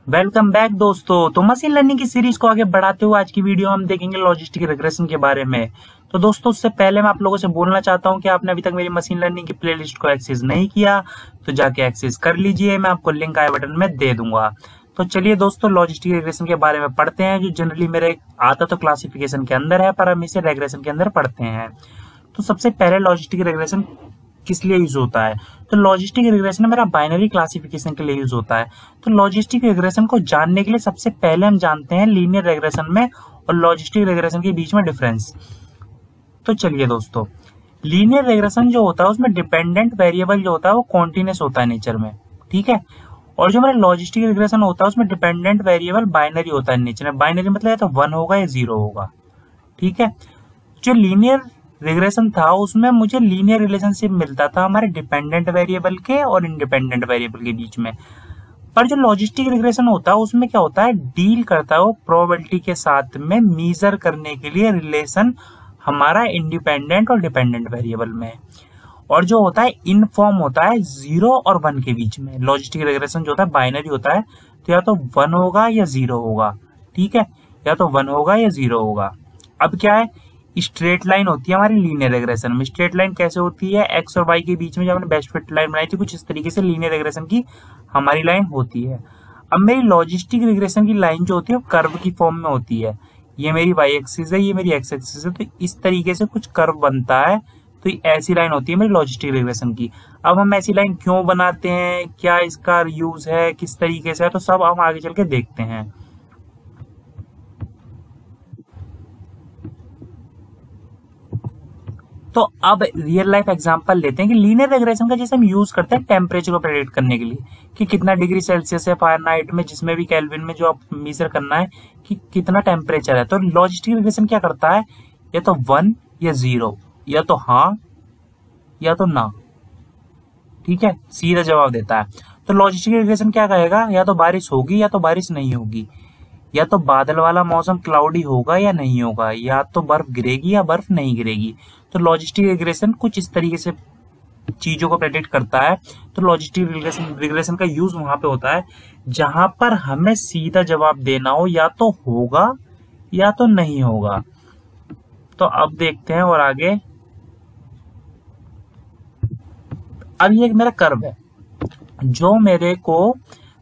Welcome back दोस्तों। तो machine learning की सीरीज को आगे बढ़ाते हुए आज की वीडियो हम देखेंगे लॉजिस्टिक रिग्रेशन के बारे में। तो दोस्तों उससे पहले मैं आप लोगों से बोलना चाहता हूं कि आपने अभी तक मेरी मशीन लर्निंग की प्लेलिस्ट को एक्सेस नहीं किया तो जाके एक्सेस कर लीजिए, मैं आपको लिंक आई बटन में दे दूंगा। तो चलिए दोस्तों रेग्रेशन रिग्रेशन के बारे में पढ़ते हैं, जो जनरली मेरे आता तो क्लासिफिकेशन के अंदर है पर हम इसे रेग्रेशन के अंदर पढ़ते हैं। तो सबसे पहले लॉजिस्टिक रिग्रेशन किस लिए यूज होता है? तो लॉजिस्टिक रिग्रेशन मेरा बाइनरी क्लासिफिकेशन के लिए यूज होता है। तो लॉजिस्टिक रिग्रेशन को जानने के लिए सबसे पहले हम जानते हैं लीनियर रिग्रेशन में और लॉजिस्टिक रिग्रेशन के बीच में डिफरेंस। तो चलिए दोस्तों, लीनियर रिग्रेशन जो होता है उसमें डिपेंडेंट वेरिएबल जो होता है वो कॉन्टिन्यूस होता है नेचर में, ठीक है। और जो मेरा लॉजिस्टिक रिग्रेशन होता है उसमें डिपेंडेंट वेरिएबल बाइनरी होता है नेचर में। बाइनरी मतलब या तो 1 होगा या 0 होगा, ठीक है। जो लीनियर रिग्रेशन था उसमें मुझे लीनियर रिलेशनशिप मिलता था हमारे डिपेंडेंट वेरिएबल के और इंडिपेंडेंट वेरिएबल के बीच में। पर जो लॉजिस्टिक रिग्रेशन होता है उसमें क्या होता है, डील करता है वो प्रोबेबिलिटी के साथ में मेजर करने के लिए रिलेशन हमारा इंडिपेंडेंट और डिपेंडेंट वेरिएबल में। और जो होता है इनफॉर्म होता है 0 और 1 के बीच में। लॉजिस्टिक रिग्रेशन जो होता है बाइनरी होता है, तो या तो 1 होगा या 0 होगा, ठीक है, या तो 1 होगा या 0 होगा। अब क्या है, स्ट्रेट लाइन होती है हमारी लीनियर रिग्रेशन में। स्ट्रेट लाइन कैसे होती है, एक्स और वाई के बीच में जब हमने बेस्ट फिट लाइन बनाई थी कुछ इस तरीके से लीनियर रिग्रेशन की हमारी लाइन होती है। अब मेरी लॉजिस्टिक रिग्रेशन की लाइन जो होती है वो कर्व की फॉर्म में होती है। ये मेरी वाई एक्सिस है, ये मेरी एक्स एक्सिस है, तो इस तरीके से कुछ कर्व बनता है। तो ऐसी लाइन होती है मेरी लॉजिस्टिक रिग्रेशन की। अब हम ऐसी लाइन क्यों बनाते हैं, क्या इसका यूज है, किस तरीके से है, तो सब हम आगे चल के देखते हैं। तो अब रियल लाइफ एग्जांपल लेते हैं कि लीनियर रिग्रेशन का जैसे हम यूज करते हैं टेम्परेचर को प्रेडिक्ट करने के लिए कि कितना डिग्री सेल्सियस है फारेनहाइट में, जिसमें भी केल्विन में जो आप मेजर करना है कि कितना टेम्परेचर है। तो लॉजिस्टिक रिग्रेशन क्या करता है, या तो 1 या 0, या तो हाँ या तो ना, ठीक है, सीधा जवाब देता है। तो लॉजिस्टिक रिग्रेशन क्या कहेगा, या तो बारिश होगी या तो बारिश नहीं होगी, या तो बादल वाला मौसम क्लाउडी होगा या नहीं होगा, या तो बर्फ गिरेगी या बर्फ नहीं गिरेगी। तो लॉजिस्टिक रिग्रेशन कुछ इस तरीके से चीजों को प्रेडिक्ट करता है। तो लॉजिस्टिक रिग्रेशन का यूज वहां पे होता है जहां पर हमें सीधा जवाब देना हो, या तो होगा या तो नहीं होगा। तो अब देखते हैं और आगे। अब ये एक मेरा कर्व है जो मेरे को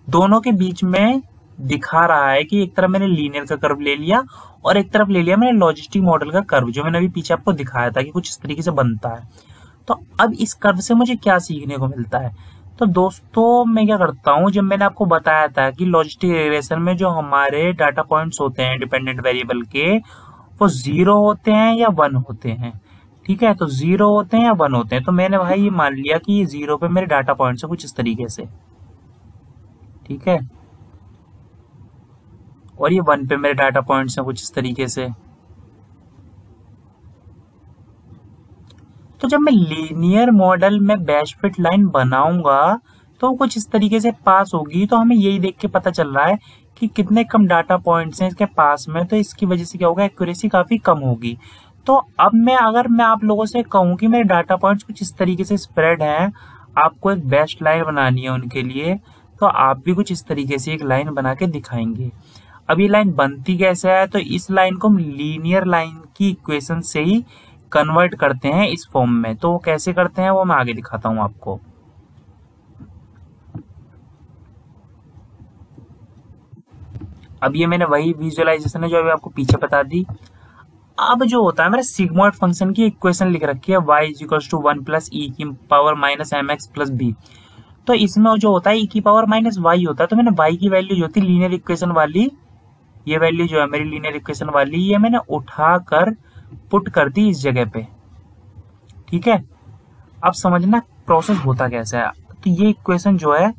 दोनों के बीच में दिखा रहा है कि एक तरफ मैंने लीनियर का कर्व ले लिया और एक तरफ ले लिया मैंने लॉजिस्टिक मॉडल का कर्व, जो मैंने अभी पीछे आपको दिखाया था कि कुछ इस तरीके से बनता है। तो अब इस कर्व से मुझे क्या सीखने को मिलता है, तो दोस्तों मैं क्या करता हूं, जब मैंने आपको बताया था कि लॉजिस्टिक रिग्रेशन में जो हमारे डाटा पॉइंट्स होते हैं डिपेंडेंट वेरिएबल के, वो 0 होते हैं या 1 होते हैं, ठीक है। तो 0 होते हैं या 1 होते हैं। तो मैंने भाई ये मान लिया कि ये 0 पे मेरे डाटा पॉइंट्स है कुछ इस तरीके से, ठीक है, और ये 1 पे मेरे डाटा पॉइंट्स हैं कुछ इस तरीके से। तो जब मैं लीनियर मॉडल में बेस्ट फिट लाइन बनाऊंगा तो कुछ इस तरीके से पास होगी। तो हमें यही देख के पता चल रहा है कि कितने कम डाटा पॉइंट्स हैं इसके पास में, तो इसकी वजह से क्या होगा, एक्यूरेसी काफी कम होगी। तो अब अगर मैं आप लोगों से कहूं कि मेरे डाटा पॉइंट्स कुछ इस तरीके से स्प्रेड हैं, आपको एक बेस्ट लाइन बनानी है उनके लिए, तो आप भी कुछ इस तरीके से एक लाइन बना के दिखाएंगे। अब ये लाइन बनती कैसे है, तो इस लाइन को हम लीनियर लाइन की इक्वेशन से ही कन्वर्ट करते हैं इस फॉर्म में। तो वो कैसे करते हैं वो मैं आगे दिखाता हूं आपको। अब ये मैंने वही विजुअलाइजेशन है जो अभी आपको पीछे बता दी। अब जो होता है मेरा सिग्मॉइड फंक्शन की इक्वेशन लिख रखी है y = 1 + e की पावर -mx + b। तो इसमें जो होता है e की पावर -y होता है। तो मैंने y की वैल्यू जो होती है लीनियर इक्वेशन वाली, ये वैल्यू जो है मेरी लीनियर इक्वेशन वाली, ये मैंने उठाकर पुट कर दी इस जगह पे, ठीक है। अब समझना प्रोसेस होता कैसा है। तो ये इक्वेशन जो है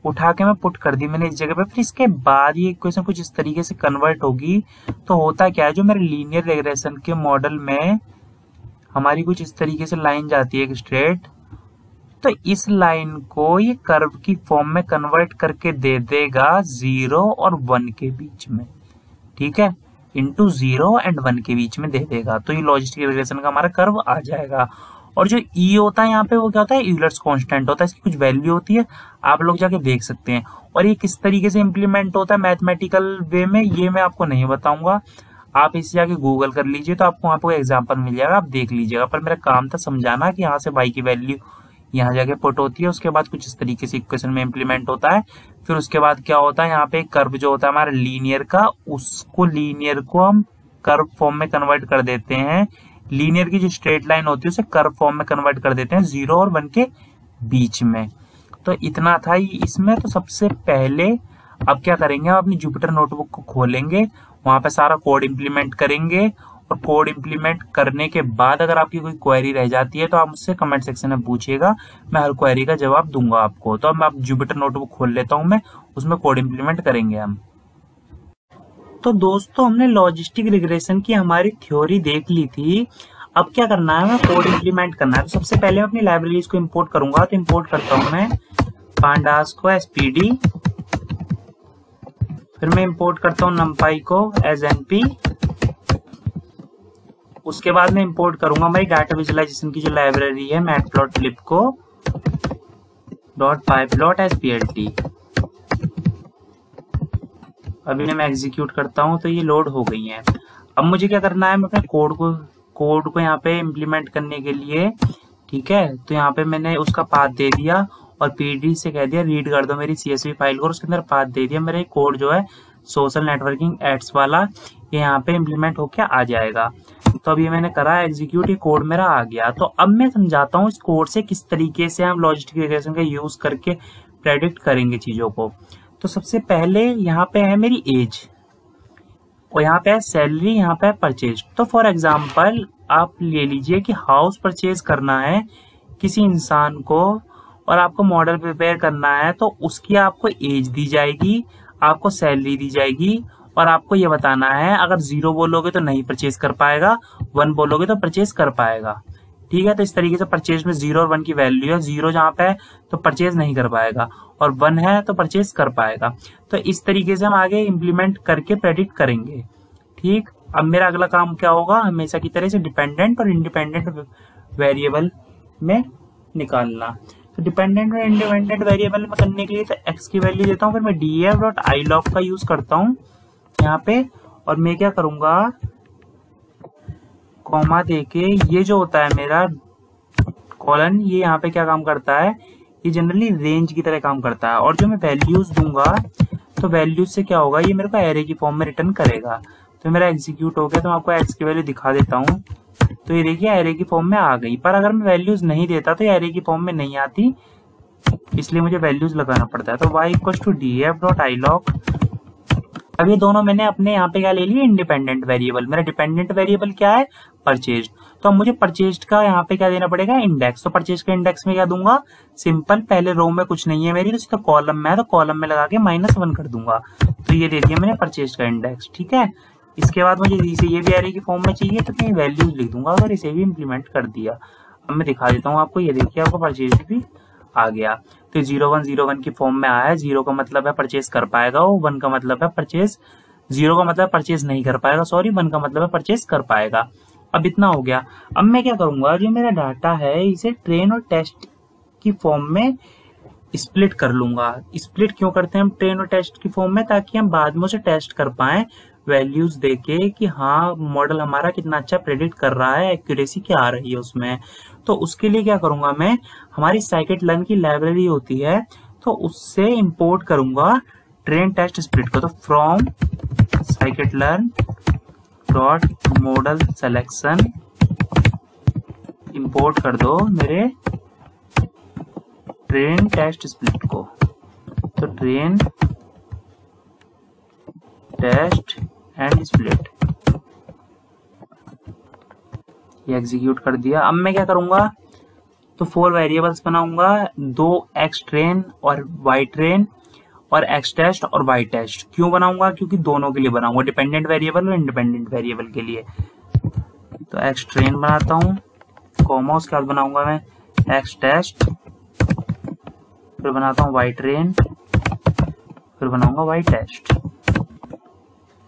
उठा के मैं पुट कर दी मैंने इस जगह पे, फिर इसके बाद ये इक्वेशन कुछ इस तरीके से कन्वर्ट होगी। तो होता क्या है, जो मेरे लीनियर रिग्रेशन के मॉडल में हमारी कुछ इस तरीके से लाइन जाती है एक स्ट्रेट, तो इस लाइन को ये कर्व की फॉर्म में कन्वर्ट करके दे देगा 0 और 1 के बीच में, ठीक है, इंटू 0 और 1 के बीच में दे देगा। तो ये लॉजिस्टिक रिग्रेशन का हमारा कर्व आ जाएगा। और जो ई होता है यहाँ पे वो क्या होता है, यूलर्स कांस्टेंट होता है, इसकी कुछ वैल्यू होती है, आप लोग जाके देख सकते हैं। और ये किस तरीके से इम्प्लीमेंट होता है मैथमेटिकल वे में, ये मैं आपको नहीं बताऊंगा, आप इसे जाके गूगल कर लीजिए तो आपको वहाँ पे एग्जाम्पल मिल जाएगा, आप देख लीजिएगा। पर मेरा काम था समझाना कि यहाँ से y की वैल्यू यहाँ जाके पुट होती है, उसके बाद कुछ इस तरीके से इक्वेशन में इम्प्लीमेंट होता है। फिर उसके बाद क्या होता है, यहाँ पे कर्व जो होता है हमारा लीनियर का, उसको लीनियर को हम कर्व फॉर्म में कन्वर्ट कर देते हैं। लीनियर की जो स्ट्रेट लाइन होती है उसे कर्व फॉर्म में कन्वर्ट कर देते हैं 0 और 1 के बीच में। तो इतना था इसमें। तो सबसे पहले अब क्या करेंगे, हम अपनी जुपिटर नोटबुक को खोलेंगे, वहां पे सारा कोड इम्प्लीमेंट करेंगे, और कोड इम्प्लीमेंट करने के बाद अगर आपकी कोई क्वेरी रह जाती है तो आप मुझसे कमेंट सेक्शन में पूछिएगा, मैं हर क्वेरी का जवाब दूंगा आपको। तो अब मैं जुपिटर नोटबुक खोल लेता हूं, मैं उसमें कोड इम्प्लीमेंट करेंगे हम। तो दोस्तों हमने लॉजिस्टिक रिग्रेशन की हमारी थ्योरी देख ली थी, अब क्या करना है, हमें कोड इम्प्लीमेंट करना है। तो सबसे पहले मैं अपनी लाइब्रेरीज को इम्पोर्ट करूंगा, तो इम्पोर्ट करता हूं मैं पांडास को एसपीडी, फिर मैं इंपोर्ट करता हूं numpy को एज एनपी, उसके बाद मैं इंपोर्ट करूंगा मेरी डाटा विजुअलाइजेशन की जो लाइब्रेरी है मैटप्लॉटलिब को .pyplot.splt। अभी मैं एग्जीक्यूट करता हूं तो ये लोड हो गई है। अब मुझे क्या करना है, मैं अपने कोड को यहाँ पे इम्प्लीमेंट करने के लिए, ठीक है, तो यहाँ पे मैंने उसका पाथ दे दिया और पीडी से कह दिया रीड कर दो मेरी सीएसवी फाइल को, और उसके अंदर पाथ दे दिया। मेरा कोड जो है सोशल नेटवर्किंग एड्स वाला, ये यहाँ पे इम्प्लीमेंट होके आ जाएगा। तो अभी मैंने करा एग्जीक्यूट, ये कोड मेरा आ गया। तो अब मैं समझाता हूँ इस कोड से किस तरीके से हम लॉजिस्टिक रिग्रेशन का यूज करके प्रेडिक्ट करेंगे चीजों को। तो सबसे पहले यहाँ पे है मेरी एज, और यहाँ पे है सैलरी, यहाँ पे है परचेज। तो फॉर एग्जाम्पल आप ले लीजिए कि हाउस परचेज करना है किसी इंसान को, और आपको मॉडल प्रिपेयर करना है, तो उसकी आपको एज दी जाएगी, आपको सैलरी दी जाएगी, और आपको ये बताना है अगर 0 बोलोगे तो नहीं परचेज कर पाएगा, 1 बोलोगे तो परचेज कर पाएगा। ठीक है, तो इस तरीके से परचेज में 0 और 1 की वैल्यू है, 0 जहाँ पे है तो परचेज नहीं कर पाएगा, और 1 है तो परचेज कर पाएगा। तो इस तरीके से हम आगे इम्प्लीमेंट करके प्रेडिक्ट करेंगे। ठीक, अब मेरा अगला काम क्या होगा, हमेशा की तरह से डिपेंडेंट और इंडिपेंडेंट वेरिएबल में निकालना। तो डिपेंडेंट और इंडिपेंडेंट वेरिएबल में करने के लिए तो x की वैल्यू देता हूँ, फिर मैं df.ilog का यूज करता हूँ यहाँ पे, और मैं क्या करूंगा, कॉमा देके, ये जो होता है मेरा कॉलन, ये यहाँ पे क्या काम करता है, ये जनरली रेंज की तरह काम करता है। और जो मैं वैल्यूज दूंगा तो वैल्यूज से क्या होगा, ये मेरे को एरे की फॉर्म में रिटर्न करेगा। तो मेरा एग्जीक्यूट हो गया, तो मैं आपको x की वैल्यू दिखा देता हूँ। तो ये देखिए एरे की फॉर्म में आ गई, पर अगर मैं वैल्यूज नहीं देता तो ये एरे की फॉर्म में नहीं आती, इसलिए मुझे वैल्यूज लगाना पड़ता है। तो y = df.ilog। अब ये दोनों मैंने अपने यहाँ पे क्या ले लिए, इंडिपेंडेंट वेरिएबल। मेरा डिपेंडेंट वेरिएबल क्या है, परचेज। तो अब मुझे परचेज का यहाँ पे क्या देना पड़ेगा, इंडेक्स। तो परचेज का इंडेक्स में क्या दूंगा, सिंपल, पहले रो में कुछ नहीं है मेरी, तो इसका कॉलम में है, तो कॉलम में लगा के -1 कर दूंगा। तो ये दे दिया मैंने परचेज का इंडेक्स। ठीक है, इसके बाद मुझे इसे ये भी एरे की फॉर्म में चाहिए, तो मैं वैल्यूज लिख दूंगा, और इसे भी इम्प्लीमेंट कर दिया। अब मैं दिखा देता हूँ आपको, ये देखिए आपको परचेज भी आ गया। तो 0101 की फॉर्म में आया है। 0 का मतलब है परचेज कर पाएगा, और 1 का मतलब है परचेज, 0 का मतलब परचेज नहीं कर पाएगा, सॉरी, 1 का मतलब है परचेज कर पाएगा। अब इतना हो गया। अब मैं क्या करूंगा, जो मेरा डाटा है इसे ट्रेन और टेस्ट की फॉर्म में स्प्लिट कर लूंगा। स्प्लिट क्यों करते हैं हम ट्रेन और टेस्ट की फॉर्म में, ताकि हम बाद में उसे टेस्ट कर पाए वैल्यूज देके कि हाँ मॉडल हमारा कितना अच्छा प्रेडिक्ट कर रहा है, एक्यूरेसी क्या आ रही है उसमें। तो उसके लिए क्या करूंगा मैं, हमारी scikit-learn की लाइब्रेरी होती है, तो उससे इंपोर्ट करूंगा ट्रेन टेस्ट स्प्लिट को। तो from scikit-learn dot model selection import कर दो मेरे ट्रेन टेस्ट स्प्लिट को। तो ट्रेन टेस्ट एंड स्प्लिट, ये एग्जीक्यूट कर दिया। अब मैं क्या करूंगा, तो 4 वेरिएबल्स बनाऊंगा, 2 x ट्रेन और y ट्रेन, और x टेस्ट और y टेस्ट। क्यों बनाऊंगा, क्योंकि दोनों के लिए बनाऊंगा, डिपेंडेंट वेरिएबल और इंडिपेंडेंट वेरिएबल के लिए। तो x ट्रेन बनाता हूँ, कॉमा, उसके बाद बनाऊंगा मैं x टेस्ट, फिर बनाता हूँ y ट्रेन, फिर बनाऊंगा y टेस्ट।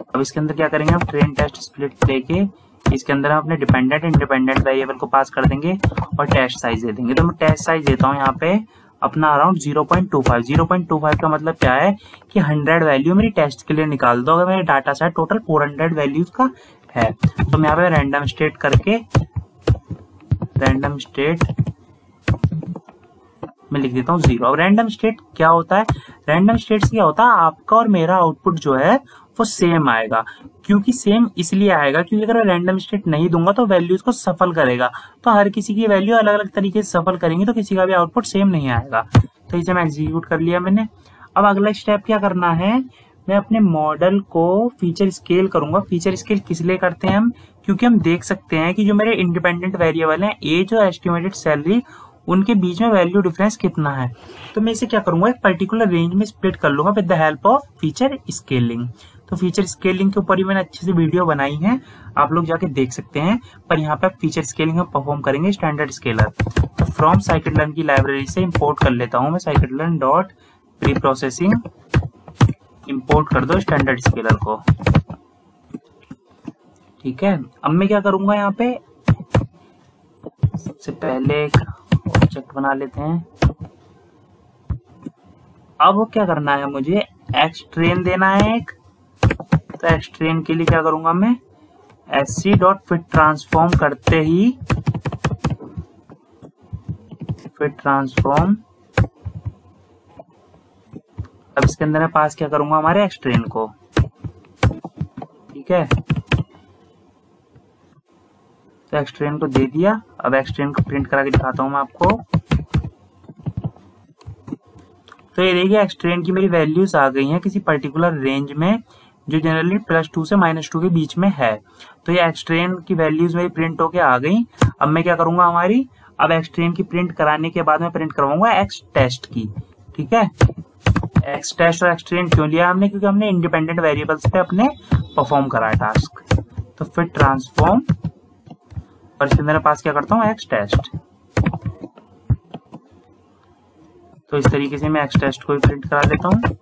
अब इसके अंदर क्या करेंगे, हम ट्रेन टेस्ट स्प्लिट लेके इसके अंदर हम अपने डिपेंडेंट इंडिपेंडेंट वेरिएबल को पास कर देंगे और टेस्ट साइज दे देंगे। तो मैं टेस्ट साइज देता हूँ यहाँ पे अपना अराउंड 0.25। 0.25 का मतलब क्या है कि 100 वैल्यू मेरी टेस्ट के लिए निकाल दो। अगर मेरे डाटा सेट टोटल 400 वैल्यूज का है तो मैं यहाँ पे रैंडम स्टेट करके रैंडम स्टेट में लिख देता हूँ 0। अब रैंडम स्टेट क्या होता है? रैंडम स्टेट से क्या होता है, आपका और मेरा आउटपुट जो है वो सेम आएगा। क्योंकि सेम इसलिए आएगा क्योंकि अगर मैं रैंडम स्टेट नहीं दूंगा तो वैल्यूज को सफल करेगा, तो हर किसी की वैल्यू अलग अलग तरीके से सफल करेंगे तो किसी का भी आउटपुट सेम नहीं आएगा। तो इसे मैं एग्जीक्यूट कर लिया मैंने। अब अगला स्टेप क्या करना है, मैं अपने मॉडल को फीचर स्केल करूंगा। फीचर स्केल किस लिए करते हैं हम? क्योंकि हम देख सकते हैं कि जो मेरे इंडिपेंडेंट वेरिएबल हैं एज और एस्टिमेटेड सैलरी, उनके बीच में वैल्यू डिफरेंस कितना है। तो मैं इसे क्या करूंगा, एक पर्टिकुलर रेंज में स्प्लिट कर लूंगा with the help of feature scaling. तो फीचर स्केलिंग के ऊपर ही मैंने अच्छे से वीडियो बनाई है, आप लोग जाके देख सकते हैं। पर यहाँ पे फीचर स्केलिंग में परफॉर्म करेंगे स्टैंडर्ड स्केलर। तो फ्रॉम scikit-learn की लाइब्रेरी से इंपोर्ट कर लेता हूँ मैं scikit-learn dot pre processing. Import कर दो स्टैंडर्ड स्केलर को, ठीक है। अब मैं क्या करूंगा, यहाँ पे सबसे पहले एक ऑब्जेक्ट बना लेते हैं। अब क्या करना है, मुझे एक्सट्रेन देना है एक। तो एक्सट्रेन के लिए क्या करूंगा मैं, sc.fit ट्रांसफॉर्म करते ही फिट ट्रांसफॉर्म। अब इसके अंदर मैं पास क्या करूंगा, हमारे एक्सट्रेन को, ठीक है। तो एक्सट्रेन को दे दिया। अब एक्सट्रेन को प्रिंट करा के दिखाता हूं मैं आपको। तो ये देखिए एक्सट्रेन की मेरी वैल्यूज आ गई हैं किसी पर्टिकुलर रेंज में जो जनरली +2 से -2 के बीच में है। तो ये एक्सट्रेन की वैल्यूज मेरी प्रिंट होके आ गई। अब मैं क्या करूंगा, अब एक्सट्रेन की प्रिंट कराने के बाद मैं प्रिंट करवाऊंगा एक्स टेस्ट की, ठीक है। एक्स टेस्ट और एक्सट्रेन क्यों लिया हमने, क्योंकि हमने इंडिपेंडेंट वेरिएबल्स पे अपने परफॉर्म करा टास्क। तो फिर ट्रांसफॉर्म और इसके अंदर पास क्या करता हूँ, एक्स टेस्ट। तो इस तरीके से मैं एक्स टेस्ट को भी प्रिंट करा लेता हूँ,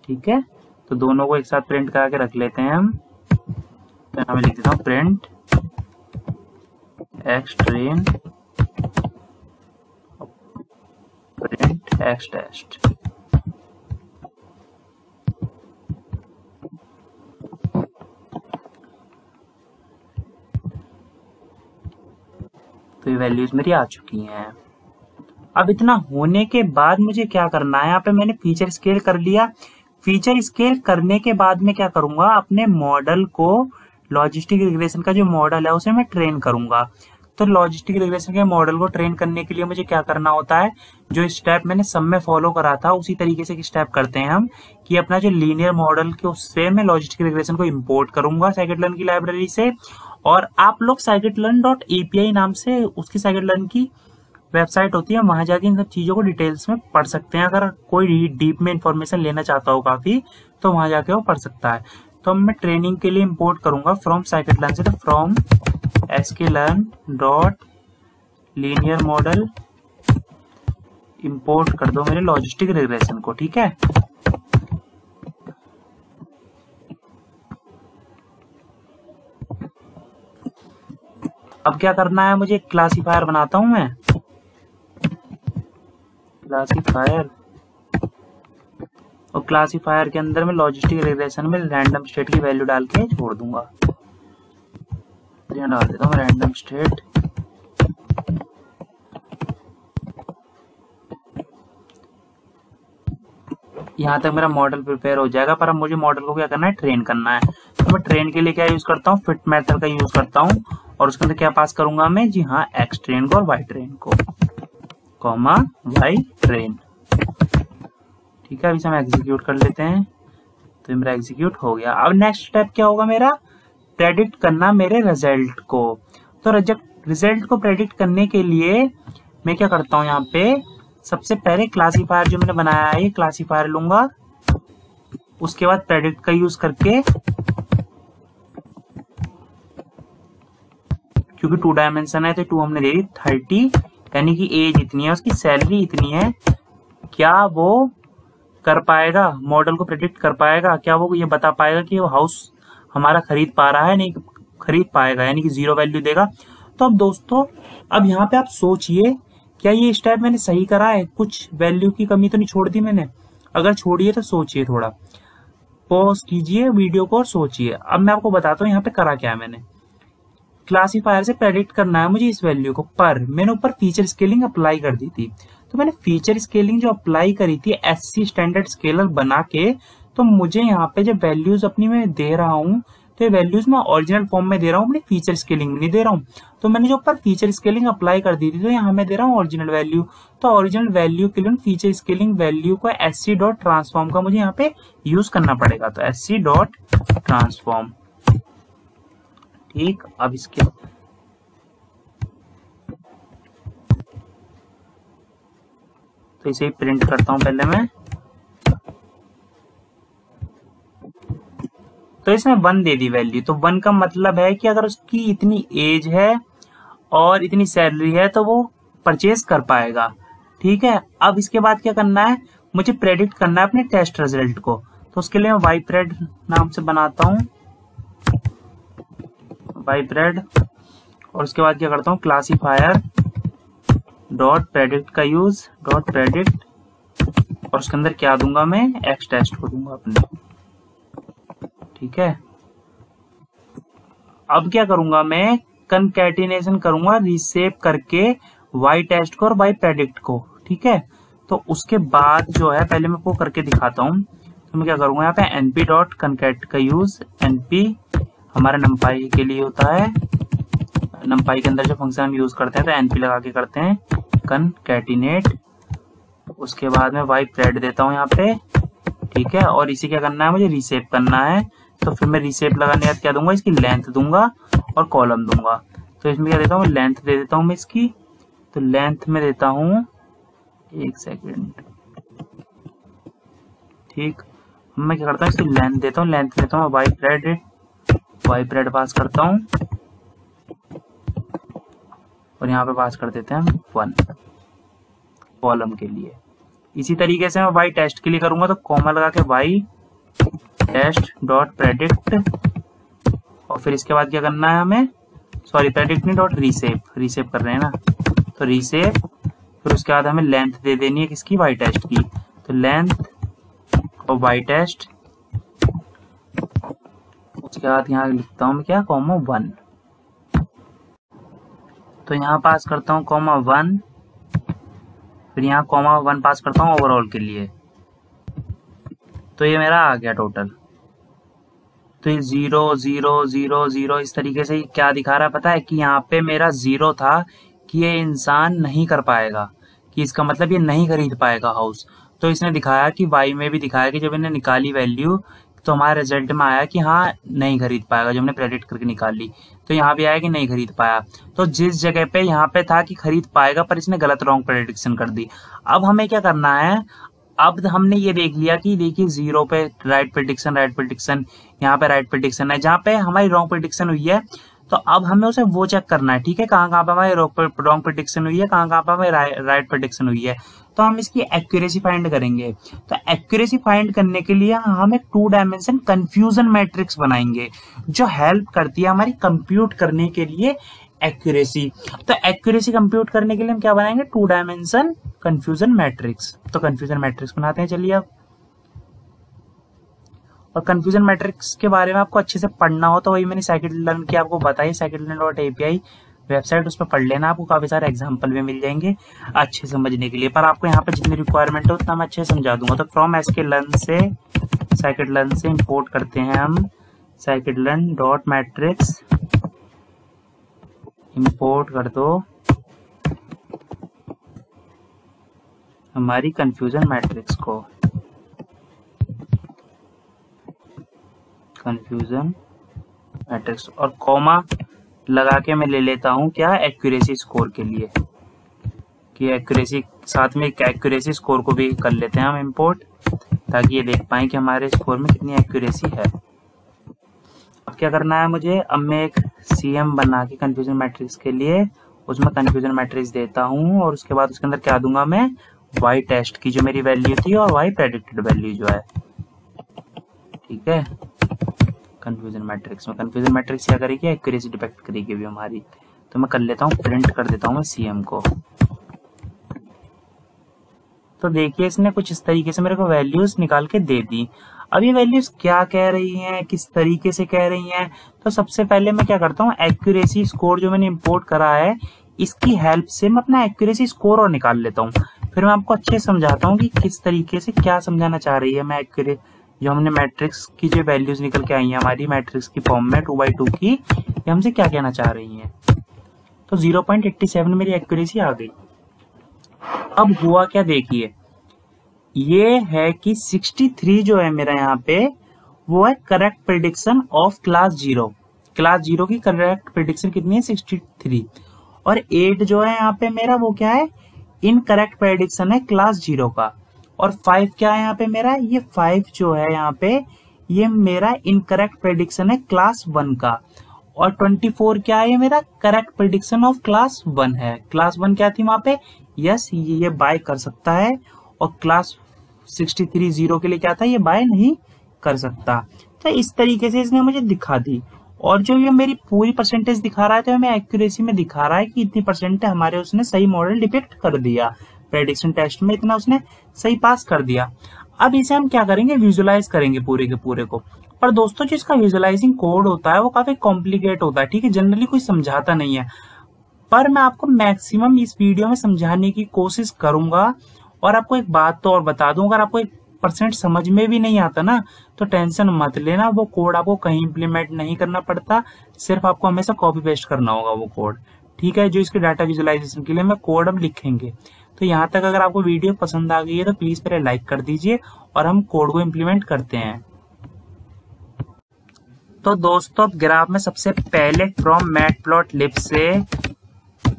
ठीक है। तो दोनों को एक साथ प्रिंट करा के रख लेते हैं हम। तो यहाँ मैं लिख देता हूँ print x train print x test. तो ये वैल्यूज मेरी आ चुकी हैं। अब इतना होने के बाद मुझे क्या करना है, यहाँ पे मैंने फीचर स्केल कर लिया। फीचर स्केल करने के बाद मैं क्या करूंगा, अपने मॉडल को लॉजिस्टिक रिग्रेशन का जो मॉडल है उसे मैं ट्रेन करूंगा। तो लॉजिस्टिक रिग्रेशन के मॉडल को ट्रेन करने के लिए मुझे क्या करना होता है, जो स्टेप मैंने सब में फॉलो करा था उसी तरीके से स्टेप करते हैं हम, कि अपना जो लीनियर मॉडल के उससे मैं लॉजिस्टिक रिग्रेशन को इंपोर्ट करूंगा scikit-learn की लाइब्रेरी से। और आप लोग scikit-learn.api नाम से उसकी scikit-learn की वेबसाइट होती है, वहां जाके इन सब चीजों को डिटेल्स में पढ़ सकते हैं। अगर कोई डीप में इंफॉर्मेशन लेना चाहता हो काफी, तो वहां जाके वो पढ़ सकता है। तो मैं ट्रेनिंग के लिए इंपोर्ट करूंगा फ्रॉम scikit-learn से। तो from sklearn dot linear model import कर दो मेरे लॉजिस्टिक रिग्रेशन को, ठीक है। अब क्या करना है, मुझे क्लासीफायर बनाता हूं मैं, क्लासीफायर। और क्लासीफायर के अंदर मैं लॉजिस्टिक रिग्रेशन में रैंडम स्टेट की वैल्यू डाल के छोड़ दूंगा। डाल देता हूँ रैंडम स्टेट। यहाँ तक मेरा मॉडल प्रिपेयर हो जाएगा, पर अब मुझे मॉडल को क्या करना है, ट्रेन करना है। तो मैं ट्रेन के लिए क्या यूज करता हूँ, फिट मेथड का यूज करता हूँ। और उसके अंदर क्या पास करूंगा मैं, जी हाँ, एक्स ट्रेन को और वाई ट्रेन को, कॉमा वाई ट्रेन, ठीक है। अभी से हम एग्जीक्यूट कर लेते हैं। तो मेरा एग्जीक्यूट हो गया। अब नेक्स्ट स्टेप क्या होगा मेरा, प्रेडिक्ट करना मेरे रिजल्ट को। तो रिजल्ट को प्रेडिक्ट करने के लिए मैं क्या करता हूँ, यहाँ पे सबसे पहले क्लासीफायर जो मैंने बनाया है, ये क्लासीफायर लूंगा। उसके बाद प्रेडिक्ट का यूज करके, क्योंकि 2 डायमेंशन है तो 2 हमने दे दी 30, यानी कि एज इतनी है, उसकी सैलरी इतनी है। क्या वो कर पाएगा, मॉडल को प्रेडिक्ट कर पाएगा, क्या वो ये बता पाएगा कि वो हमारा खरीद पा रहा है, नहीं खरीद पाएगा, यानी कि 0 वैल्यू देगा। तो अब दोस्तों अब यहाँ पे आप सोचिए, क्या ये स्टेप मैंने सही करा है? कुछ वैल्यू की कमी तो नहीं छोड़ दी मैंने? अगर छोड़ी है तो सोचिए, थोड़ा पॉज कीजिए वीडियो को और सोचिए। अब मैं आपको बताता हूँ यहाँ पे करा क्या है मैंने। क्लासीफायर से प्रेडिक्ट करना है मुझे इस वैल्यू को, पर मैंने ऊपर फीचर स्केलिंग अप्लाई कर दी थी। तो मैंने फीचर स्केलिंग जो अप्लाई करी थी एससी स्टैंडर्ड स्केलर बना के, तो मुझे यहाँ पे जब वैल्यूज अपनी मैं दे रहा हूँ तो ये वैल्यूज मैं ओरिजिनल फॉर्म में दे रहा हूँ, अपनी फीचर स्केलिंग में नहीं दे रहा हूँ। तो मैंने जो ऊपर फीचर स्केलिंग अप्लाई कर दी थी तो यहाँ मैं दे रहा हूँ ओरिजिनल वैल्यू। तो ओरिजिनल वैल्यू के लिए फीचर स्केलिंग वैल्यू को एससी डॉट ट्रांसफॉर्म का मुझे यहाँ पे यूज करना पड़ेगा। तो एससी डॉट ट्रांसफॉर्म, ठीक। अब इसके तो इसे प्रिंट करता हूं पहले मैं। तो इसमें 1 दे दी वैल्यू। तो 1 का मतलब है कि अगर उसकी इतनी एज है और इतनी सैलरी है तो वो परचेज कर पाएगा, ठीक है। अब इसके बाद क्या करना है, मुझे प्रेडिक्ट करना है अपने टेस्ट रिजल्ट को। तो उसके लिए मैं वाईप्रेड नाम से बनाता हूं, वाईप्रेड। और उसके बाद क्या करता हूं, क्लासीफायर डॉट प्रेडिक्ट का यूज, डॉट प्रेडिक्ट, और उसके अंदर क्या दूंगा मैं, एक्स टेस्ट को दूंगा अपने, ठीक है। अब क्या करूंगा मैं, कनकैटिनेशन करूंगा रीसेप करके वाई टेस्ट को और वाई प्रेडिक्ट को, ठीक है। तो उसके बाद जो है पहले मैं वो करके दिखाता हूं। तो मैं क्या करूंगा, यहाँ पे एनपी डॉट कनकैट का यूज, एनपी हमारा नंपाई के लिए होता है, नंपाई के अंदर जो फंक्शन हम यूज करते हैं तो एनपी लगा के करते हैं, कनकैटिनेट। उसके बाद में वाई प्रेड देता हूँ यहाँ पे, ठीक है। और इसी क्या करना है, मुझे रीसेप करना है। तो फिर मैं रीसेप लगाने के बाद क्या दूंगा, इसकी लेंथ दूंगा और कॉलम दूंगा। तो इसमें क्या देता हूँ, लेंथ दे देता हूँ मैं इसकी। तो लेंथ में देता हूँ, एक सेकेंड, ठीक। मैं क्या करता हूँ, इसकी लेंथ देता हूँ, लेंथ देता हूँ वाई प्रेड पास करता हूँ और यहाँ पे पास कर देते हैं 1 कॉलम के लिए। इसी तरीके से मैं वाई टेस्ट के लिए करूंगा तो कॉमा लगा के वाई टेस्ट डॉट प्रेडिक्ट, और फिर इसके बाद क्या करना है हमें, सॉरी प्रेडिक्ट नहीं, डॉट रीसेप कर रहे हैं ना, तो रीसेप। फिर उसके बाद हमें लेंथ दे देनी है किसकी, वाई टेस्ट की। तो लेंथ और वाई टेस्ट, उसके बाद यहाँ लिखता हूँ मैं क्या, कॉमा 1। तो यहाँ पास करता हूँ कॉमा 1, फिर यहाँ कॉमा 1 पास करता हूँ ओवरऑल के लिए। तो ये मेरा आ गया टोटल। तो ये 0 0 0 0 इस तरीके से क्या दिखा रहा है पता है, कि यहाँ पे मेरा 0 था कि ये इंसान नहीं कर पाएगा, कि इसका मतलब ये नहीं खरीद पाएगा हाउस। तो इसने दिखाया कि वाई में भी दिखाया कि जब इन्हें निकाली वैल्यू तो हमारे रिजल्ट में आया कि हाँ नहीं खरीद पाएगा, जो हमने प्रेडिक्ट करके निकाल ली। तो यहाँ भी आया कि नहीं खरीद पाया। तो जिस जगह पे यहाँ पे था कि खरीद पाएगा पर इसने गलत रॉन्ग प्रेडिक्शन कर दी। अब हमें क्या करना है, अब हमने ये देख लिया कि देखिए 0 पे राइट प्रेडिक्शन, यहाँ पे राइट प्रेडिक्शन है, जहाँ पे हमारी रॉन्ग प्रेडिक्शन हुई है। तो अब हमें उसे वो चेक करना है, ठीक है, कहाँ कहाँ पे हमारी रॉन्ग प्रेडिक्शन हुई है, कहाँ कहाँ पे हमारी राइट प्रेडिक्शन हुई है। तो हम इसकी एक्यूरेसी फाइंड करेंगे। तो एक्यूरेसी फाइंड करने के लिए हम एक 2 डायमेंशन कंफ्यूजन मैट्रिक्स बनाएंगे जो हेल्प करती है हमारी कंप्यूट करने के लिए एक्यूरेसी। तो एक्यूरेसी कंप्यूट करने के लिए हम क्या बनाएंगे, 2 डायमेंशन कंफ्यूजन मैट्रिक्स। तो कंफ्यूजन मैट्रिक्स बनाते हैं, चलिए अब। और कंफ्यूजन मैट्रिक्स के बारे में आपको अच्छे से पढ़ना हो तो वही मैंने scikit-learn की आपको बताई, scikit-learn.api वेबसाइट, उस पर पढ़ लेना, आपको काफी सारे एग्जाम्पल भी मिल जाएंगे अच्छे समझने के लिए। पर आपको यहाँ पे जितनी रिक्वायरमेंट है उतना मैं अच्छे से समझा दूंगा। तो फ्रॉम sklearn से scikit-learn से इंपोर्ट करते हैं हम scikit-learn.matrix, इंपोर्ट कर दो हमारी कंफ्यूजन मैट्रिक्स को, कंफ्यूजन मैट्रिक्स, और कॉमा लगा के मैं ले लेता हूं क्या, एक्यूरेसी स्कोर के लिए, कि एक्यूरेसी साथ में एक एक्यूरेसी स्कोर को भी कर लेते हैं हम इंपोर्ट, ताकि ये देख पाएं कि हमारे स्कोर में कितनी एक्यूरेसी है। अब क्या करना है मुझे, अब मैं एक सीएम बना के कंफ्यूजन मैट्रिक्स के लिए उसमें कंफ्यूजन मैट्रिक्स देता हूं, और उसके बाद उसके अंदर क्या दूंगा मैं, वाई टेस्ट की जो मेरी वैल्यू थी और वाई प्रेडिक्टेड वैल्यू जो है, ठीक है। कंफ्यूजन मैट्रिक्स में। कंफ्यूजन मैट्रिक्स क्या करेगी, एक्यूरेसी डिपेक्ट करेगी भी हमारी। तो मैं कर लेता हूँ, प्रिंट कर देता हूँ मैं सीएम को। तो देखिए इसने कुछ इस तरीके से मेरे को वैल्यूज निकाल के दे दी। अब ये वैल्यूज क्या कह रही हैं, किस तरीके से कह रही हैं, तो सबसे पहले मैं क्या करता हूँ, एक्यूरेसी स्कोर जो मैंने इंपोर्ट करा है इसकी हेल्प से मैं अपना एक्यूरेसी स्कोर और निकाल लेता हूँ। फिर मैं आपको अच्छे से समझाता हूँ कि किस तरीके से क्या समझाना चाह रही है मैं एक्यूरेट, जो हमने मैट्रिक्स की जो वैल्यूज निकल के आई है हमारी मैट्रिक्स की फॉर्म में 2/2 की, ये हमसे क्या कहना चाह रही है। तो 0.87 मेरी एक्यूरेसी आ गई। अब हुआ क्या देखिए, ये है कि 63 जो है मेरा यहाँ पे वो है correct prediction of class 0। Class 0 की करेक्ट प्रेडिक्शन कितनी है, 63। और 8 जो है यहाँ पे मेरा वो क्या है, इनकरेक्ट प्रेडिक्शन है क्लास 0 का। और 5 क्या है यहाँ पे मेरा, ये 5 जो है यहाँ पे ये मेरा इनकरेक्ट प्रेडिक्शन है क्लास 1 का। और 24 क्या है, मेरा करेक्ट प्रेडिक्शन ऑफ क्लास 1 है। क्लास 1 क्या थी वहां पे, यस ये बाय कर सकता है। और क्लास 63 0 के लिए क्या था, ये बाय नहीं कर सकता। तो इस तरीके से इसने मुझे दिखा दी। और जो ये मेरी पूरी परसेंटेज दिखा रहा है, तो हमें एक्यूरेसी में दिखा रहा है कि इतनी परसेंट हमारे उसने सही मॉडल डिपेक्ट कर दिया, प्रेडिक्शन टेस्ट में इतना उसने सही पास कर दिया। अब इसे हम क्या करेंगे, विजुलाइज करेंगे पूरे के पूरे को। पर दोस्तों जो इसका विजुलाइजिंग कोड होता है वो काफी कॉम्प्लिकेट होता है, ठीक है, जनरली कोई समझाता नहीं है। पर मैं आपको मैक्सिमम इस वीडियो में समझाने की कोशिश करूंगा। और आपको एक बात तो और बता दूं, अगर आपको 1% समझ में भी नहीं आता ना तो टेंशन मत लेना, वो कोड आपको कहीं इंप्लीमेंट नहीं करना पड़ता, सिर्फ आपको हमेशा कॉपी पेस्ट करना होगा वो कोड, ठीक है। जो इसके डाटा विजुलाइजेशन के लिए मैं कोड अब लिखेंगे। तो यहाँ तक अगर आपको वीडियो पसंद आ गई है तो प्लीज पहले लाइक कर दीजिए और हम कोड को इम्प्लीमेंट करते हैं। तो दोस्तों अब ग्राफ में सबसे पहले फ्रॉम मैटप्लॉटलिब से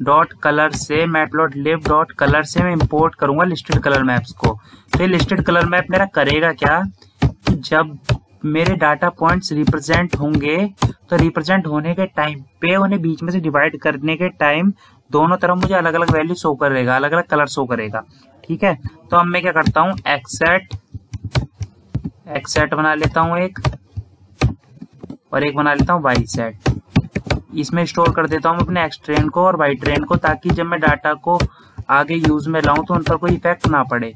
डॉट कलर से मैटप्लॉटलिब डॉट कलर से मैं इंपोर्ट करूंगा लिस्टेड कलर मैप्स को। तो ये लिस्टेड कलर मैप मेरा करेगा क्या, जब मेरे डाटा पॉइंट्स रिप्रेजेंट होंगे तो रिप्रेजेंट होने के टाइम पे उन्हें बीच में से डिवाइड करने के टाइम दोनों तरफ मुझे अलग अलग वैल्यू शो करेगा, अलग अलग कलर शो करेगा, ठीक है। तो अब मैं क्या करता हूँ, एक्सेट बना लेता हूँ एक, और एक बना लेता हूँ वाई सेट। इसमें स्टोर कर देता हूँ अपने एक्स ट्रेन को और वाई ट्रेन को, ताकि जब मैं डाटा को आगे यूज में लाऊं तो उन पर कोई इफेक्ट ना पड़े।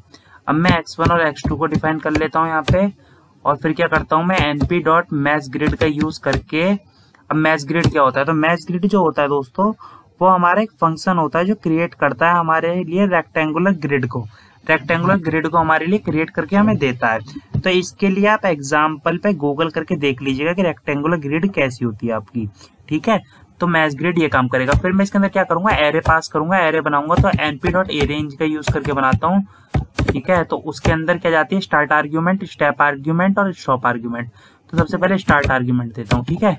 अब मैं x1 और x2 को डिफाइन कर लेता हूँ यहाँ पे। और फिर क्या करता हूँ मैं np.matchGrid का यूज करके। अब मैचग्रिड क्या होता है, तो मैचग्रिड जो होता है दोस्तों वो हमारा एक फंक्शन होता है जो क्रिएट करता है हमारे लिए रेक्टेंगुलर ग्रिड को। रेक्टेंगुलर ग्रिड को हमारे लिए क्रिएट करके हमें देता है। तो इसके लिए आप एग्जाम्पल पे गूगल करके देख लीजिएगा कि रेक्टेंगुलर ग्रिड कैसी होती है आपकी, ठीक है। तो मैचग्रिड ये काम करेगा। फिर मैं इसके अंदर क्या करूंगा, एरे पास करूंगा, एरे बनाऊंगा। तो np.arange का यूज करके बनाता हूँ, ठीक है। तो उसके अंदर क्या जाती है, स्टार्ट आर्ग्यूमेंट, स्टेप आर्ग्यूमेंट और स्टॉप आर्ग्यूमेंट। तो सबसे पहले स्टार्ट आर्ग्यूमेंट देता हूँ, ठीक है।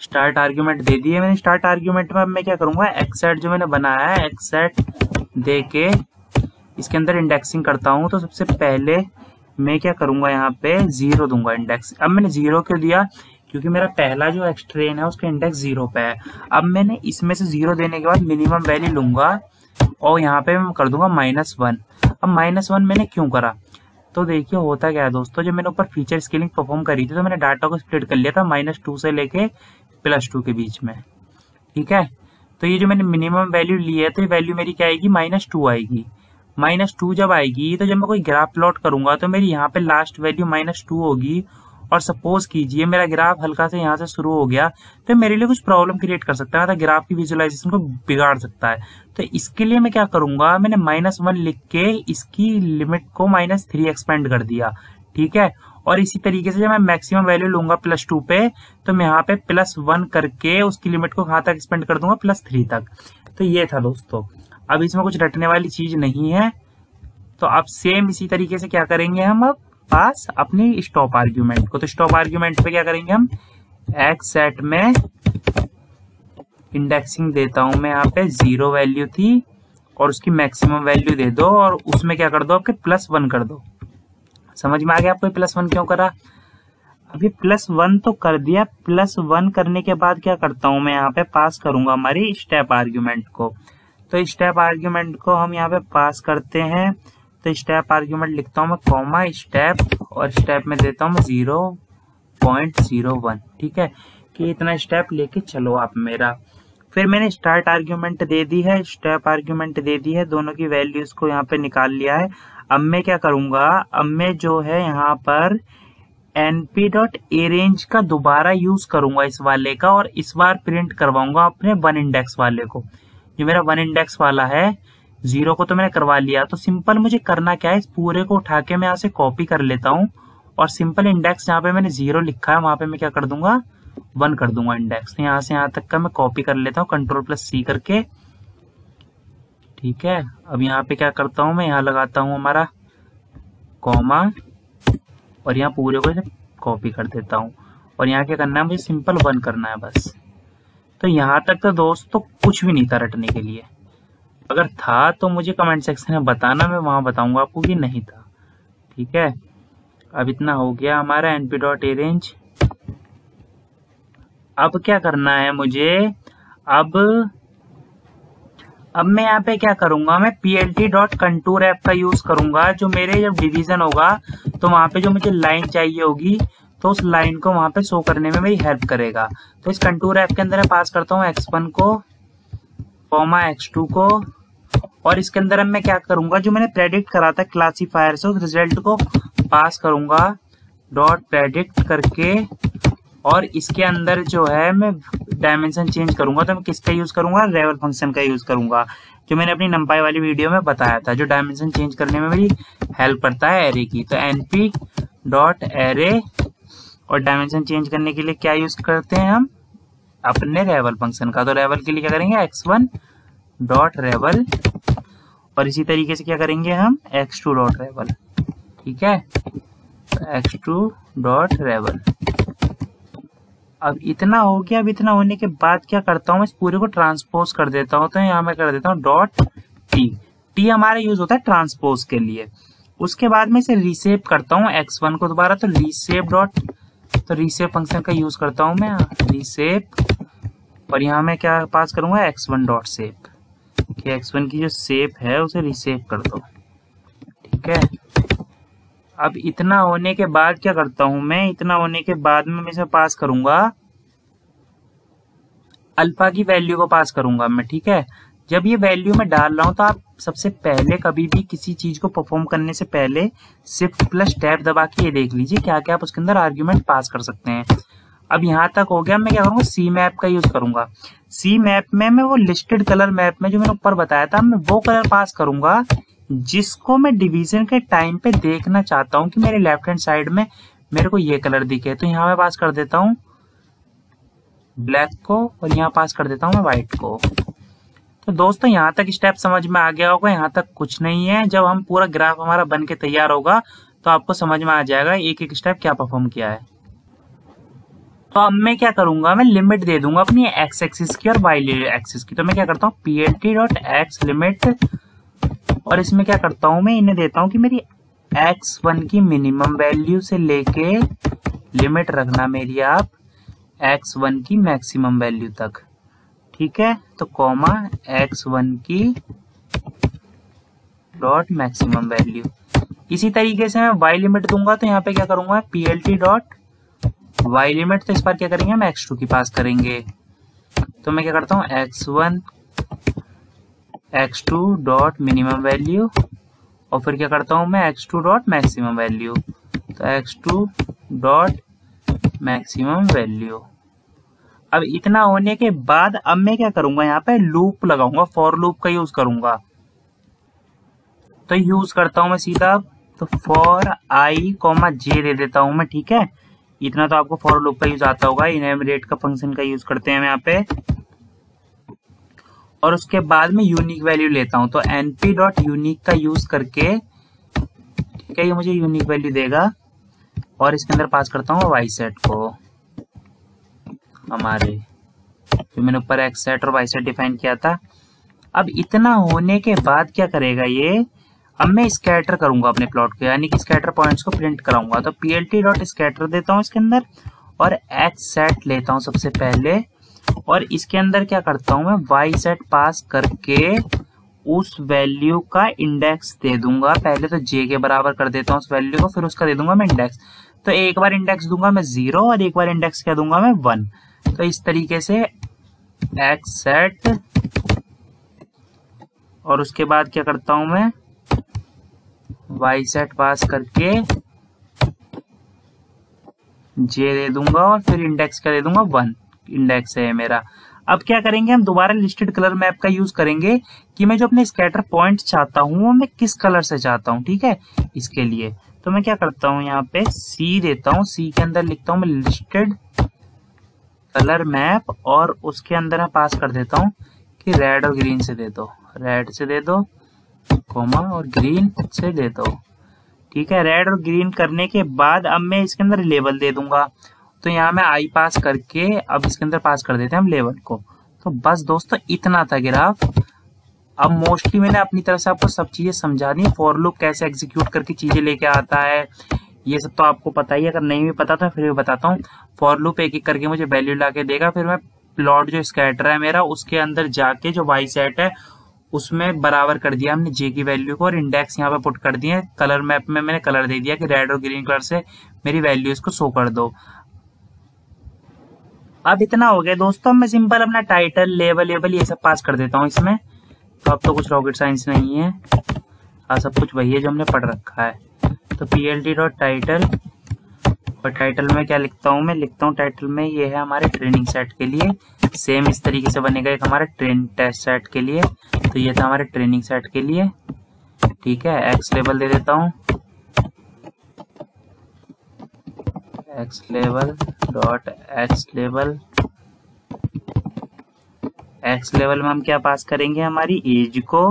स्टार्ट आर्ग्यूमेंट दे दिए मैंने। स्टार्ट आर्ग्यूमेंट में अब मैं क्या करूंगा, एक्सेट जो मैंने बनाया है एक्सेट दे के इसके अंदर इंडेक्सिंग करता हूँ। तो सबसे पहले मैं क्या करूंगा, यहाँ पे 0 दूंगा इंडेक्स। अब मैंने 0 क्यों दिया, क्योंकि मेरा पहला जो एक्स ट्रेन है उसका इंडेक्स 0 पे है। अब मैंने इसमें से 0 देने के बाद मिनिमम वैल्यू लूंगा और यहाँ पे मैं कर दूंगा -1। अब -1 मैंने क्यों करा, तो देखिए होता क्या है दोस्तों, जब मैंने ऊपर फीचर स्केलिंग परफॉर्म करी थी तो मैंने डाटा को स्प्लिट कर लिया था -2 से लेके +2 के बीच में, ठीक है। तो ये जो मैंने मिनिमम वैल्यू ली है तो ये वैल्यू मेरी क्या आएगी, -2 आएगी। -2 जब आएगी तो जब मैं कोई ग्राफ प्लॉट करूंगा तो मेरी यहाँ पे लास्ट वैल्यू -2 होगी। और सपोज कीजिए मेरा ग्राफ हल्का से यहाँ से शुरू हो गया तो मेरे लिए कुछ प्रॉब्लम क्रिएट कर सकता है, तो ग्राफ की विजुअलाइजेशन को बिगाड़ सकता है। तो इसके लिए मैं क्या करूंगा, मैंने -1 लिख के इसकी लिमिट को -3 एक्सपेंड कर दिया, ठीक है। और इसी तरीके से जब मैं मैक्सिमम वैल्यू लूंगा +2 पे तो मैं यहाँ पे +1 करके उसकी लिमिट को कहाँ तक एक्सपेंड कर दूंगा, +3 तक। तो ये था दोस्तों। अब इसमें कुछ रटने वाली चीज नहीं है। तो अब सेम इसी तरीके से क्या करेंगे हम, अब पास अपनी स्टॉप आर्ग्यूमेंट को। तो स्टॉप आर्ग्यूमेंट पे क्या करेंगे हम, एक्सेट में इंडेक्सिंग देता हूं मैं, यहाँ पे 0 वैल्यू थी और उसकी मैक्सिमम वैल्यू दे दो और उसमें क्या कर दो, आपके +1 कर दो। समझ में आ गया आपको +1 क्यों करा। अभी +1 तो कर दिया, +1 करने के बाद क्या करता हूं मैं, यहाँ पे पास करूंगा हमारी स्टेप आर्ग्यूमेंट को। तो स्टेप आर्ग्यूमेंट को हम यहाँ पे पास करते हैं। तो स्टेप आर्ग्यूमेंट लिखता हूँ मैं कॉमा स्टेप, और स्टेप में देता हूँ मैं 0, 0.01, ठीक है, कि इतना स्टेप लेके चलो आप मेरा। फिर मैंने स्टार्ट आर्ग्यूमेंट दे दी है, स्टेप आर्ग्यूमेंट दे दी है, दोनों की वैल्यूज को यहाँ पे निकाल लिया है। अब मैं क्या करूंगा, अब मैं जो है यहाँ पर np.arrange का दोबारा यूज करूंगा इस वाले का, और इस बार प्रिंट करवाऊंगा अपने वन इंडेक्स वाले को। जो मेरा वन इंडेक्स वाला है 0 को तो मैंने करवा लिया। तो सिंपल मुझे करना क्या है, इस पूरे को उठा के मैं यहाँ से कॉपी कर लेता हूँ, और सिंपल इंडेक्स जहाँ पे मैंने 0 लिखा है वहां पे मैं क्या कर दूंगा, 1 कर दूंगा इंडेक्स। तो यहाँ से यहाँ तक का मैं कॉपी कर लेता हूँ Ctrl+C करके, ठीक है। अब यहाँ पे क्या करता हूँ, मैं यहाँ लगाता हूँ हमारा कॉमा, और यहाँ पूरे को कॉपी कर देता हूँ, और यहाँ क्या करना है, मुझे सिंपल 1 करना है बस। तो यहाँ तक तो दोस्तों कुछ भी नहीं था रटने के लिए। अगर था तो मुझे कमेंट सेक्शन में बताना, मैं वहां बताऊंगा आपको कि नहीं था, ठीक है। अब इतना हो गया हमारा np.arrange। अब क्या करना है मुझे, अब मैं यहाँ पे क्या करूंगा, मैं plt.contour ऐप का यूज करूंगा। जो मेरे जब डिवीजन होगा तो वहां पे जो मुझे लाइन चाहिए होगी तो उस लाइन को वहां पे शो करने में मेरी हेल्प करेगा। तो इस कंटूर ऐप के अंदर मैं पास करता हूँ x1 को, x2 को, और इसके अंदर मैं क्या करूंगा, जो मैंने प्रेडिक्ट करा था क्लासीफायर से उस रिजल्ट को पास करूंगा डॉट प्रेडिक्ट करके, और इसके अंदर जो है मैं डायमेंशन चेंज करूंगा। तो मैं किसका यूज करूंगा, रेवल फंक्शन का यूज करूंगा, जो मैंने अपनी नंपाई वाली वीडियो में बताया था, जो डायमेंशन चेंज करने में मेरी हेल्प करता है एरे की। तो np.array, और डायमेंशन चेंज करने के लिए क्या यूज करते हैं हम, अपने रेवल फंक्शन का। तो रेवल के लिए क्या करेंगे, x1.revel, और इसी तरीके से क्या करेंगे हम, x2.revel, ठीक है, x2.revel। अब इतना हो गया। अब इतना होने के बाद क्या करता हूँ, इस पूरे को ट्रांसपोज कर देता हूँ। तो यहाँ मैं कर देता हूँ .t हमारा यूज होता है ट्रांसपोज के लिए। उसके बाद में इसे रीसेप करता हूँ x1 को दोबारा, तो रीसेप फंक्शन का यूज करता हूँ मैं, रीसेप, और यहाँ मैं क्या पास करूंगा, x1.shape, कि x1 की जो शेप है उसे रीसेप कर दो, ठीक है। अब इतना होने के बाद क्या करता हूं मैं, इतना होने के बाद में मैं इसे पास करूंगा, अल्फा की वैल्यू को पास करूंगा मैं, ठीक है। जब ये वैल्यू मैं डाल रहा हूं तो आप सबसे पहले कभी भी किसी चीज को परफॉर्म करने से पहले Shift+Tab दबा के ये देख लीजिए क्या क्या आप उसके अंदर आर्ग्यूमेंट पास कर सकते हैं। अब यहाँ तक हो गया। मैं क्या करूंगा, सी मैप का यूज करूंगा। सी मैप में मैं वो लिस्टेड कलर मैप में जो मैंने ऊपर बताया था, मैं वो कलर पास करूंगा जिसको मैं डिवीजन के टाइम पे देखना चाहता हूं कि मेरे लेफ्ट हैंड साइड में मेरे को ये कलर दिखे। तो यहाँ मैं पास कर देता हूँ ब्लैक को, और यहाँ पास कर देता हूँ मैं व्हाइट को। तो दोस्तों यहाँ तक स्टेप समझ में आ गया होगा। यहाँ तक कुछ नहीं है। जब हम पूरा ग्राफ हमारा बन के तैयार होगा तो आपको समझ में आ जाएगा एक एक स्टेप क्या परफॉर्म किया है। तो अब मैं क्या करूंगा, मैं लिमिट दे दूंगा अपनी एक्स एक्सिस की और वाई एक्सिस की। तो मैं क्या करता हूँ plt.x लिमिट, और इसमें क्या करता हूँ मैं इन्हें देता हूँ कि मेरी x1 की मिनिमम वैल्यू से लेके लिमिट रखना मेरी आप x1 की मैक्सिमम वैल्यू तक, ठीक है। तो कॉमा x1 की डॉट मैक्सिमम वैल्यू। इसी तरीके से मैं y लिमिट दूंगा। तो यहाँ पे क्या करूंगा, plt.y लिमिट। तो इस बार क्या करेंगे, हम x2 की पास करेंगे। तो मैं क्या करता हूँ x1 x2 dot minimum value, और फिर क्या करता हूं मैं x2 डॉट मैक्सिमम वैल्यू। तो x2 डॉट मैक्सिमम वैल्यू। अब इतना होने के बाद अब मैं क्या करूंगा, यहाँ पे लूप लगाऊंगा, फॉर लूप का यूज करूंगा। तो यूज करता हूं मैं सीधा, तो फॉर आई कॉमा जे दे देता हूं मैं, ठीक है। इतना तो आपको फॉर लूप का यूज आता होगा। इनहेरिट का फंक्शन का यूज करते हैं हम यहाँ पे, और उसके बाद में यूनिक वैल्यू लेता हूं। तो np.unique का यूज करके, ठीक है, ये मुझे यूनिक वैल्यू देगा, और इसके अंदर पास करता हूँ वाई सेट को, हमारे जो मैंने ऊपर एक्स सेट और वाई सेट डिफाइन किया था। अब इतना होने के बाद क्या करेगा ये, अब मैं स्कैटर करूंगा अपने प्लॉट को, यानी कि स्कैटर पॉइंट्स को प्रिंट कराऊंगा। तो plt.scatter देता हूँ इसके अंदर, और एक्स सेट लेता हूँ सबसे पहले, और इसके अंदर क्या करता हूं मैं वाई सेट पास करके उस वैल्यू का इंडेक्स दे दूंगा। पहले तो जे के बराबर कर देता हूँ उस वैल्यू को, फिर उसका दे दूंगा मैं इंडेक्स। तो एक बार इंडेक्स दूंगा मैं 0 और एक बार इंडेक्स क्या दूंगा मैं 1। तो इस तरीके से एक्स सेट, और उसके बाद क्या करता हूं मैं वाई सेट पास करके जे दे दूंगा और फिर इंडेक्स क्या दे दूंगा 1। इंडेक्स है मेरा। अब क्या करेंगे हम दोबारा लिस्टेड कलर मैप का यूज करेंगे कि मैं जो अपने स्कैटर पॉइंट चाहता हूं वो मैं किस कलर से चाहता हूं। ठीक है, इसके लिए तो मैं क्या करता हूं यहाँ पे सी देता हूं, सी के अंदर लिखता हूं मैं लिस्टेड कलर मैप और उसके अंदर मैं पास कर देता हूं कि रेड और ग्रीन से दे दो, रेड से दे दो कोमा और ग्रीन से दे दो। ठीक है, रेड और ग्रीन करने के बाद अब मैं इसके अंदर लेबल दे दूंगा। तो यहाँ मैं आई पास करके अब इसके अंदर पास कर देते हैं हम लेवल को। तो बस दोस्तों इतना था ग्राफ। अब मोस्टली मैंने अपनी तरफ से आपको सब चीजें समझा दी। फॉर लूप कैसे एग्जीक्यूट करके चीजें लेके आता है ये सब तो आपको पता ही है, अगर नहीं भी पता तो फिर भी बताता हूँ। फॉर लूप एक एक करके मुझे वैल्यू लाके देगा, फिर मैं प्लॉट जो स्कैटर है मेरा उसके अंदर जाके जो वाई सेट है उसमें बराबर कर दिया हमने जे की वैल्यू को और इंडेक्स यहाँ पे पुट कर दिए। कलर मैप में मैंने कलर दे दिया कि रेड और ग्रीन कलर से मेरी वैल्यू इसको शो कर दो। अब इतना हो गया दोस्तों। मैं सिंपल अपना टाइटल लेबल ये सब पास कर देता हूँ इसमें। तो अब तो कुछ रॉकेट साइंस नहीं है, सब कुछ वही है जो हमने पढ़ रखा है। तो plt.title और टाइटल में क्या लिखता हूँ मैं लिखता हूँ टाइटल में ये है हमारे ट्रेनिंग सेट के लिए। सेम इस तरीके से बनेगा एक हमारा ट्रेन टेस्ट सेट के लिए। तो ये था हमारे ट्रेनिंग सेट के लिए। ठीक है, एक्स लेवल दे देता हूँ, x level dot x level. X level में हम क्या पास करेंगे हमारी एज को,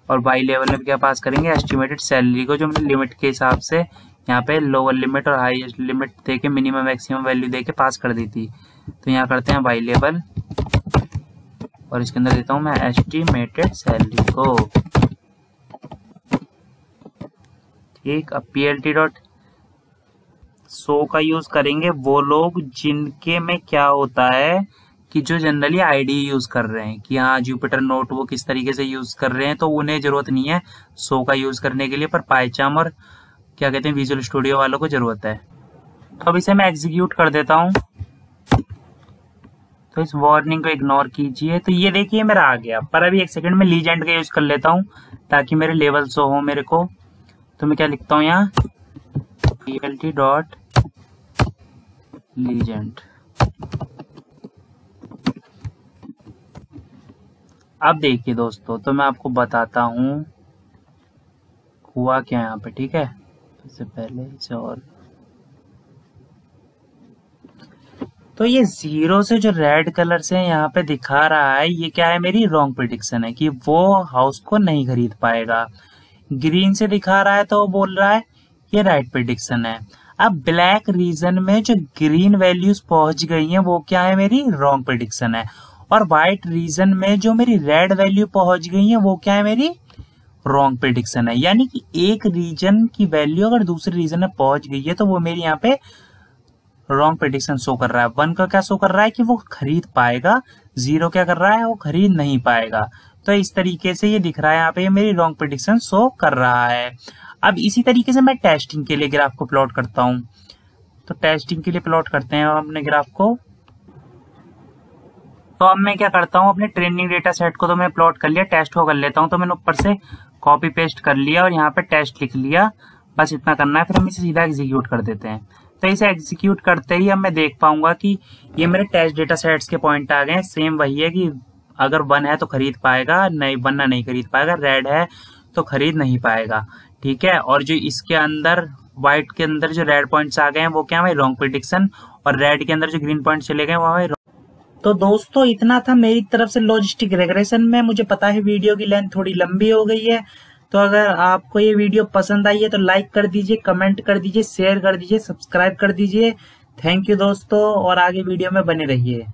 और वाई लेवल में क्या पास करेंगे एस्टिमेटेड सैलरी को, जो हमने लिमिट के हिसाब से यहाँ पे लोअर लिमिट और हाईएस्ट लिमिट देके मिनिमम मैक्सिमम वैल्यू देके पास कर दी थी। तो यहाँ करते हैं वाई लेवल और इसके अंदर देता हूँ मैं एस्टिमेटेड सैलरी को। ठीक, अब plt डॉट शो का यूज करेंगे वो लोग जिनके में क्या होता है कि जो जनरली आईडी यूज कर रहे हैं कि हाँ जुपिटर नोटबुक इस तरीके से यूज कर रहे हैं, तो उन्हें जरूरत नहीं है शो का यूज करने के लिए, पर पाइचाम और क्या कहते हैं विजुअल स्टूडियो वालों को जरूरत है। तो अब इसे मैं एग्जीक्यूट कर देता हूँ। तो इस वार्निंग को इग्नोर कीजिए। तो ये देखिए मेरा आ गया, पर अभी एक सेकंड में लीजेंड का यूज कर लेता हूँ ताकि मेरे लेवल शो हो मेरे को। तो मैं क्या लिखता हूँ यहाँ plt डॉट लीजेंड। अब देखिए दोस्तों, तो मैं आपको बताता हूँ हुआ क्या यहाँ पे। ठीक है, इससे पहले इसे और तो ये 0 से जो रेड कलर से यहाँ पे दिखा रहा है ये क्या है मेरी रॉन्ग प्रेडिक्शन है कि वो हाउस को नहीं खरीद पाएगा। ग्रीन से दिखा रहा है तो वो बोल रहा है ये राइट प्रेडिक्शन है। अब ब्लैक रीजन में जो ग्रीन वैल्यूज पहुंच गई हैं वो क्या है मेरी रॉन्ग प्रेडिक्शन है, और व्हाइट रीजन में जो मेरी रेड वैल्यू पहुंच गई है वो क्या है मेरी रॉन्ग प्रेडिक्शन है। यानी कि एक रीजन की वैल्यू अगर दूसरे रीजन में पहुंच गई है तो वो मेरी यहाँ पे रॉन्ग प्रेडिक्शन शो कर रहा है। 1 का क्या शो कर रहा है कि वो खरीद पाएगा, 0 क्या कर रहा है वो खरीद नहीं पाएगा। तो इस तरीके से ये दिख रहा है यहाँ पे मेरी रॉन्ग प्रेडिक्शन शो कर रहा है। अब इसी तरीके से मैं टेस्टिंग के लिए ग्राफ को प्लॉट करता हूँ। तो टेस्टिंग के लिए प्लॉट करते हैं अपने ग्राफ को। तो अब मैं क्या करता हूँ अपने ट्रेनिंग डेटा सेट को तो मैं प्लॉट कर लिया, टेस्ट को कर लेता हूँ। तो मैंने ऊपर से कॉपी पेस्ट कर लिया और यहाँ पे टेस्ट लिख लिया, बस इतना करना है। फिर हम इसे सीधा एग्जीक्यूट कर देते हैं। तो इसे एग्जीक्यूट करते ही अब मैं देख पाऊंगा कि ये मेरे टेस्ट डेटा सेट्स के पॉइंट आ गए। सेम वही है कि अगर 1 है तो खरीद पाएगा, नहीं 1 नहीं खरीद पाएगा, रेड है तो खरीद नहीं पाएगा। ठीक है, और जो इसके अंदर व्हाइट के अंदर जो रेड पॉइंट्स आ गए हैं वो क्या है रॉन्ग प्रेडिक्शन, और रेड के अंदर जो ग्रीन पॉइंट चले गए वो हमें। तो दोस्तों इतना था मेरी तरफ से लॉजिस्टिक रिग्रेशन में। मुझे पता है वीडियो की लेंथ थोड़ी लंबी हो गई है, तो अगर आपको ये वीडियो पसंद आई है तो लाइक कर दीजिए, कमेंट कर दीजिए, शेयर कर दीजिए, सब्सक्राइब कर दीजिए। थैंक यू दोस्तों, और आगे वीडियो में बने रहिए।